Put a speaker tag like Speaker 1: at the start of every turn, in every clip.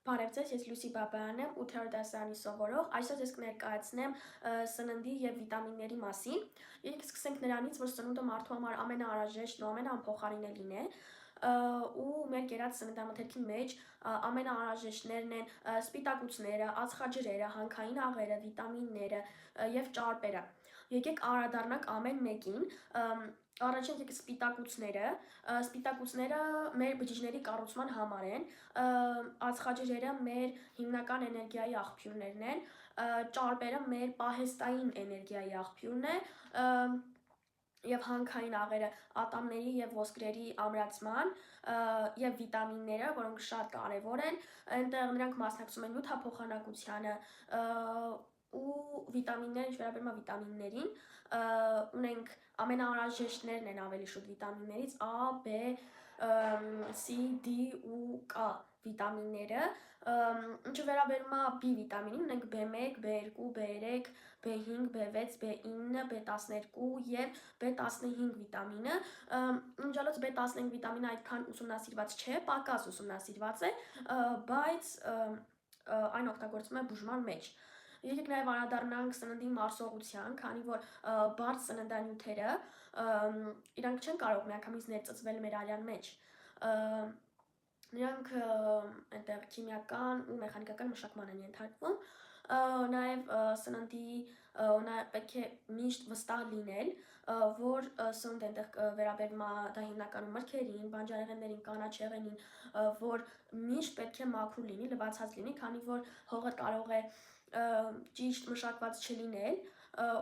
Speaker 1: Բարև ձեզ, ես Լուսի Բաբայանն եմ, 8-րդ դասարանի սովորող։ Այսօր ես կներկայացնեմ սննդի և վիտամինների մասին։ Եկեք սկսենք նրանից, որ սնունդը մարդու համար ամենաանհրաժեշտն ու ամենաանփոխարինելին է, ու մեր կերած սննդամթերքի մեջ ամենաանհրաժեշտներն են սպիտակուցները, ածխաջրերը, հանքային աղերը, վիտամինները և ճարպերը։ Եկեք անդրադառնանք ամեն մեկին։ Առաջին եկեք սպիտակուցները մեր բջիջների կառուցման համար են, ածխաջրերը մեր հիմնական էներգիայի աղբյուրներն են, ճարպերը մեր պահեստային էներգիայի աղբյուրն է, և հանքային աղերը ատամների և ոսկրերի ամրացման, և վիտամինները, որոնք շատ կարևոր են, նրանք մասնակցում են նյութափոխանակությանը, ու վիտամինները, ինչ վերաբերում է վիտամիններին, ունենք ամենաանհրաժեշտներն են ավելի շուտ վիտամիններից A, B, C, D ու K վիտամինները, ինչը վերաբերում է B վիտամինին, ունենք B1, B2, B3, B5, B6, B9, B12 և B15 վիտամինը, իմիջիալոց B15 վիտամինը այդքան ուսումնասիրված չէ, պակաս ուսումնասիրված է, բայց այն օգտագործվում է բուժման մեջ։ Եկեք նաև անդրադառնանք սննդի մարսողության, քանի որ բարդ սննդանյութերը իրանք չեն կարող միանգամից ներծծվել մեր արյան մեջ, նրանք այնտեղ քիմիական ու մեխանիկական մշակման են ենթարկվում, նաև սննդի պետք է միշտ վստահ լինել, որ սնունդը այնտեղ վերաբերում է դա հիմնականում մրգերին, բանջարեղեններին, կանաչեղենին, որ միշտ պետք է մաքուր լինի, լվացած լինի, քանի որ հողը կարող է ճիշտ մշակված չլինել,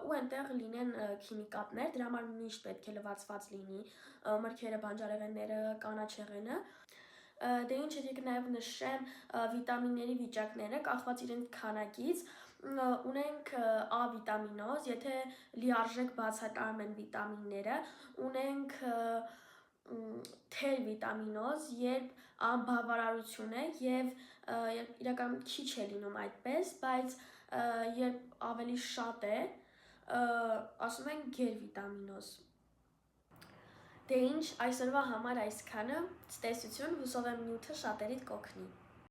Speaker 1: ու այնտեղ լինեն քիմիկատներ, դրա համար միշտ պետք է լվացված լինի մրգերը, բանջարեղենները, կանաչեղենը։ Դե ինչ եկեք նաև նշեմ վիտամինների վիճակները, կախված իրենց քանակից, ունենք A վիտամինոզ, եթե լիարժեք բացակայում են վիտամինները, ունենք թեր վիտամինոզ, երբ անբավարարություն է և իրականում քիչ է լինում այդպես, բայց երբ ավելի շատ է, ասում են գերվիտամինոզ։ Դե ինչ, այսօրվա համար այսքանը, ցտեսություն, հուսով եմ նյութը շատերիդ կօգնի։